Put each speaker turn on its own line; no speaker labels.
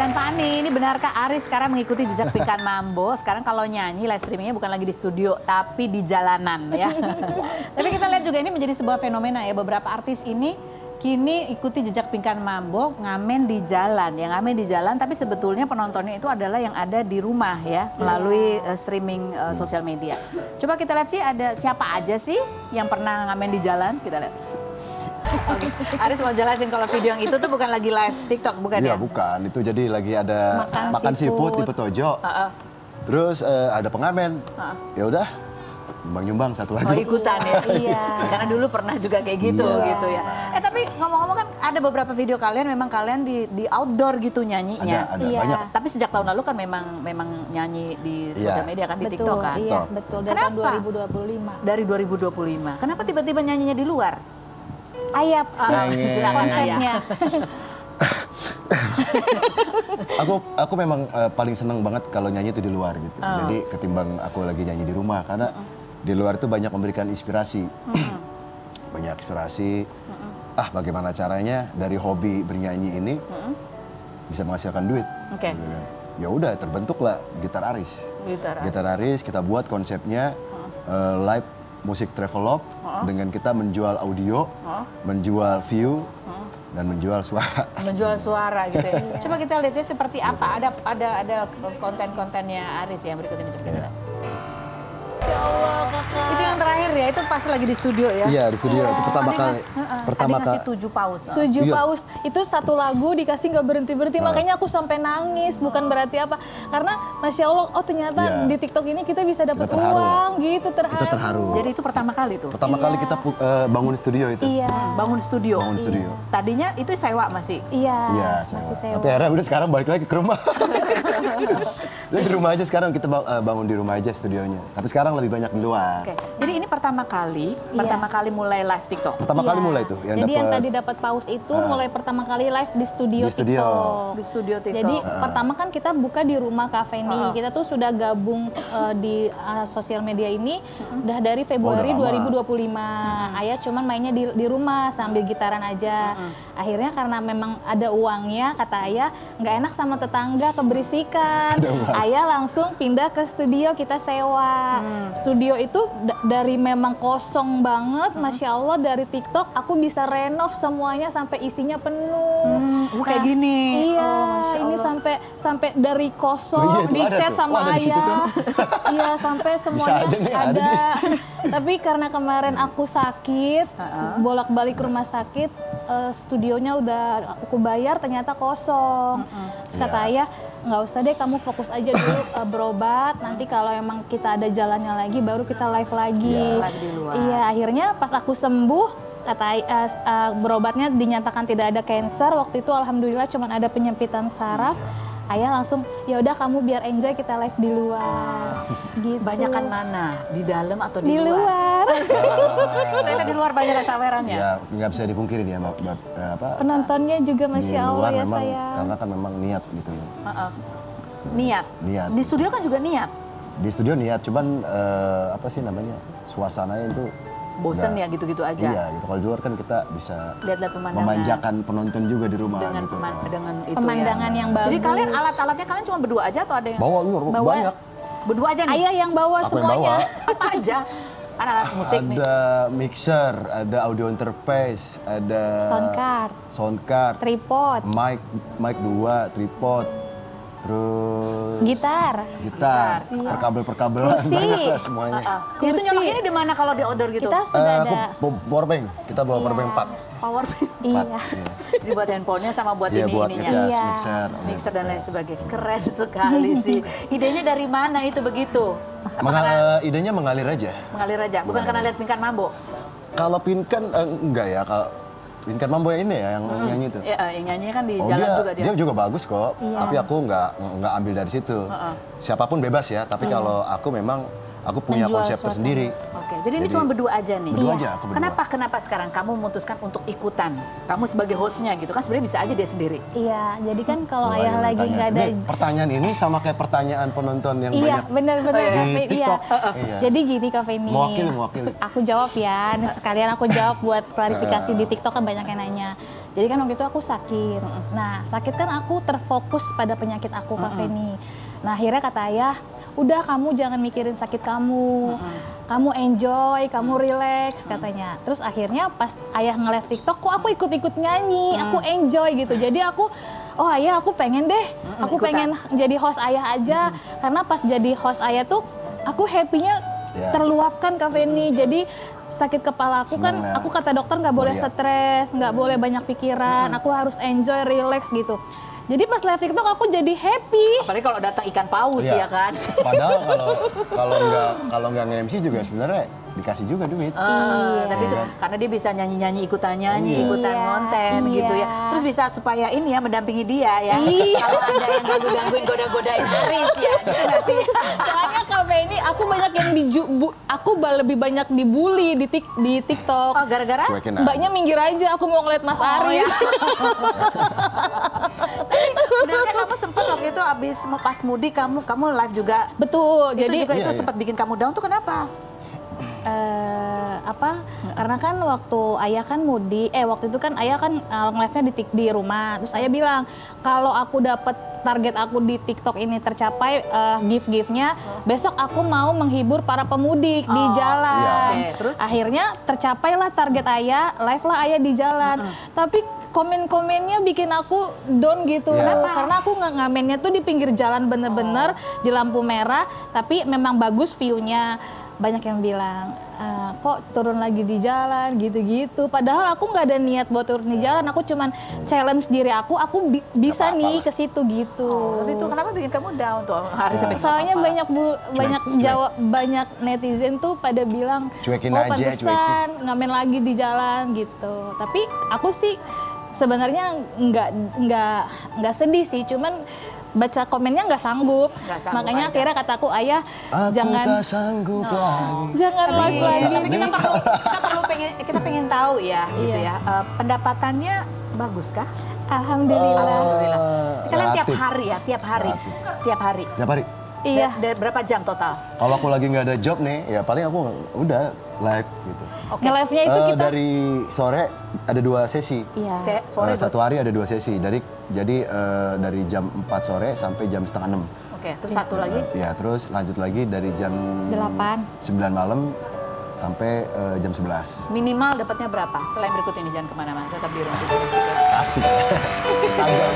Dan Fani, ini benarkah Aris sekarang mengikuti jejak Pinkan Mambo? Sekarang kalau nyanyi live streamingnya bukan lagi di studio, tapi di jalanan ya. Tapi kita lihat juga ini menjadi sebuah fenomena ya. Beberapa artis ini kini ikuti jejak Pinkan Mambo, ngamen di jalan. Yang ngamen di jalan, tapi sebetulnya penontonnya itu adalah yang ada di rumah ya, melalui streaming sosial media. Coba kita lihat sih ada siapa aja sih yang pernah ngamen di jalan, kita lihat. Oke. Aris mau jelasin kalau video yang itu tuh bukan lagi live TikTok, bukan ya?
Iya, bukan. Itu jadi lagi ada makan siput di Petojo. Terus ada pengamen. Ya udah, nyumbang satu lagi.
Oh, ikutan ya? Iya. Karena dulu pernah juga kayak gitu, gitu ya. Tapi ngomong-ngomong kan ada beberapa video kalian memang kalian di outdoor gitu nyanyinya.
Ada banyak.
Tapi sejak tahun lalu kan memang nyanyi di sosial media kan, di TikTok kan?
Iya, betul. Dari tahun 2025.
Dari 2025. Kenapa tiba-tiba nyanyinya di luar?
Ayap konsepnya.
Aku memang paling seneng banget kalau nyanyi itu di luar gitu. Jadi ketimbang aku lagi nyanyi di rumah, karena di luar itu banyak memberikan inspirasi. Banyak inspirasi. Bagaimana caranya dari hobi bernyanyi ini bisa menghasilkan duit.
Oke.
Ya udah, terbentuklah Gitar Aris. Gitar Aris kita buat konsepnya live musik travelog dengan kita menjual audio, menjual view, dan menjual suara. Menjual suara gitu ya.
Coba kita lihatnya seperti apa. Ada konten-kontennya Aris yang berikut ini, coba kita lihat. Ya Allah, Kakak. Itu yang terakhir ya, itu pas lagi di studio ya?
Iya, di studio. Itu pertama kali.
Ada ngasih 7 paus.
7 paus, itu satu lagu dikasih nggak berhenti-berhenti. Makanya aku sampai nangis, bukan berarti apa. Karena Masya Allah, oh ternyata di TikTok ini kita bisa dapat uang gitu, terharu.
Kita terharu.
Jadi itu pertama kali tuh?
Pertama kali kita bangun studio itu.
Iya.
Bangun studio?
Bangun studio.
Tadinya itu sewa masih?
Iya, masih sewa.
Tapi akhirnya udah sekarang balik lagi ke rumah. Udah di rumah aja sekarang, kita bangun di rumah aja studionya. Tapi sekarang lebih banyak di luar.
Oke. Jadi ini pertama kali mulai live TikTok.
Pertama kali mulai tuh.
Jadi yang tadi dapat paus itu mulai pertama kali live di studio TikTok.
Di studio TikTok.
Jadi pertama kan kita buka di rumah kafe nih. Kita tuh sudah gabung di sosial media ini udah dari Februari 2025. Ayah cuman mainnya di rumah sambil gitaran aja. Akhirnya karena memang ada uangnya, kata Ayah nggak enak sama tetangga keberisikan. Ayah langsung pindah ke studio, kita sewa. Studio itu dari memang kosong banget, Masya Allah, dari TikTok aku bisa renov semuanya sampai isinya penuh.
Kayak gini.
Iya, ini sampai dari kosong dicat sama Ayah. Iya, sampai semuanya ada. Tapi karena kemarin aku sakit, bolak-balik rumah sakit, studionya udah aku bayar, ternyata kosong. Terus kata Ayah, nggak usah deh, kamu fokus aja dulu berobat, nanti kalau emang kita ada jalannya lagi baru kita live lagi. Iya, akhirnya pas aku sembuh, kata berobatnya dinyatakan tidak ada cancer. Waktu itu alhamdulillah cuma ada penyempitan saraf. Ayah langsung, ya udah kamu biar enjoy, kita live di luar. Gitu.
Banyakan mana? Di dalam atau di luar?
Di luar.
Ternyata di luar banyak sawerannya.
Ya, nggak bisa dipungkiri dia.
Penontonnya juga Masya Allah ya
memang,
sayang.
karena kan memang niat gitu ya.
Niat? Di studio kan juga niat?
Di studio niat, cuman apa sih namanya, suasananya itu
bosen ya gitu-gitu aja.
Iya, gitu. Kalau di luar kan kita bisa
lihat-lihat pemandangan,
memanjakan penonton juga di rumah
dengan
gitu.
dengan itu
pemandangan yang bagus.
Jadi kalian alat-alatnya kalian cuma berdua aja atau ada yang
bawa banyak?
Berdua aja nih?
Ayah yang bawa
Aku
semuanya.
yang bawa.
Apa aja? Kan alat musik nih.
Ada mixer, ada audio interface, ada soundcard,
tripod,
mic 2, tripod, terus
gitar,
perkabel-perkabelan banyak lah semuanya.
Itu nyoloknya di mana kalau di outdoor gitu?
Kita sudah ada
powerbank, kita bawa powerbank 4.
Powerbank?
Iya.
Jadi buat handphonenya sama buat
buat
ininya?
mixer
dan lain sebagainya. Keren sekali sih. Idenya dari mana itu begitu?
Idenya mengalir aja.
Bukan karena lihat Pinkan Mambo?
Kalau Pinkan, enggak ya. Kalau Pinkan Mambo yang ini ya, yang nyanyi itu.
Iya, yang nyanyi kan di jalan juga dia.
Dia juga bagus kok, tapi aku nggak ambil dari situ. Siapapun bebas ya, tapi kalau aku memang aku punya
Menjual
konsep
suasana.
tersendiri.
Oke, jadi ini cuma berdua aja nih.
Berdua
Iya.
aja, aku berdua.
Kenapa sekarang kamu memutuskan untuk ikutan? Kamu sebagai hostnya gitu kan sebenarnya bisa aja dia sendiri.
Iya, jadi kan kalau
Oh,
ayah
ada
lagi
pertanyaan.
nggak ada.
Ini pertanyaan ini sama kayak pertanyaan penonton yang
Iya,
banyak
benar-benar
Oh, iya.
Kak
di
Feni,
TikTok.
iya.
Iya.
Jadi gini Kak Feni.
Mewakili.
Aku jawab ya, nah, sekalian aku jawab buat klarifikasi di TikTok kan banyak yang nanya. Jadi kan waktu itu aku sakit. Nah, sakit kan aku terfokus pada penyakit aku Kak Feni. Nah, akhirnya kata ayah, udah kamu jangan mikirin sakit kamu. Kamu enjoy, kamu relax katanya. Terus akhirnya pas ayah nge-live TikTok, kok aku ikut-ikut nyanyi, aku enjoy gitu. Jadi aku, oh ayah aku pengen deh, aku
ikutan.
pengen jadi host ayah aja. Karena pas jadi host ayah tuh, aku happy-nya
Ya.
terluapkan Kak Feni. Jadi sakit kepala aku kan,
Senang ya.
aku kata dokter nggak boleh
Meriah.
stres, nggak boleh banyak pikiran, aku harus enjoy, relax gitu. Jadi pas live TikTok aku jadi happy.
Apalagi kalau datang ikan paus
Iya.
ya kan.
Padahal kalau nggak nge-MC juga sebenarnya dikasih juga duit.
Tapi itu
Iya.
karena dia bisa nyanyi-nyanyi, ikutan nyanyi,
Iya.
ikutan
Iya,
konten
iya.
gitu ya. Terus bisa supaya ini ya mendampingi dia ya. Kalau ada yang gangguin goda-godain Aris ya. Gitu nggak sih?
Soalnya Kak Feni, aku banyak yang lebih banyak dibully di TikTok.
Oh gara-gara?
Cuekin aja.
Mbaknya minggir aja, aku mau ngeliat Mas Aris.
ya. Benar kamu sempat waktu itu abis pas mudik kamu live juga.
Betul,
Itu
jadi
juga
Iya,
itu
iya.
sempat bikin kamu down tuh kenapa?
karena kan waktu ayah kan waktu itu kan ayah kan nge-live-nya di rumah. Terus ayah bilang, kalau aku dapet target aku di TikTok ini tercapai gift-giftnya, besok aku mau menghibur para pemudik di jalan.
Iya.
Oke, terus?
Akhirnya tercapailah target ayah, live lah ayah di jalan. Tapi komen-komennya bikin aku down gitu.
Iya.
Kenapa? Karena aku ngamennya tuh di pinggir jalan bener-bener di lampu merah, tapi memang bagus view-nya. Banyak yang bilang, kok turun lagi di jalan gitu-gitu. Padahal aku nggak ada niat buat turun di jalan. Aku cuman challenge diri aku bisa
apa-apa
nih
lah.
ke situ gitu.
Tapi itu kenapa bikin kamu down tuh hari sampai
Soalnya
kenapa?
banyak banyak netizen tuh pada bilang,
Cuekin
oh
aja,
pantesan ngamen lagi di jalan gitu. Tapi aku sih sebenarnya nggak sedih sih, cuman baca komennya nggak sanggup.
Nggak sanggup
Makanya
aja.
akhirnya kataku ayah
Aku
jangan
tak sanggup lagi.
jangan live lagi.
Tapi kita pengen tahu ya gitu
Iya.
ya. Pendapatannya bagus kah?
Alhamdulillah.
Alhamdulillah. Kalian tiap
Relatif.
hari ya, tiap hari.
Relatif.
Tiap hari.
Tiap hari.
Iya.
Berapa jam total?
Kalau aku lagi nggak ada job nih, ya paling aku udah live gitu.
Oke.
Nge-live-nya itu kita
Dari sore ada 2 sesi.
iya.
Sore
Satu hari ada 2 sesi. Jadi dari jam 4 sore sampai jam setengah 6.
Oke, terus satu lagi.
Ya, terus lanjut lagi dari jam
8.
9 malam sampai jam 11.
Minimal dapatnya berapa? Selain berikut ini jangan kemana-mana, tetap di rumah.
Asik. Agak.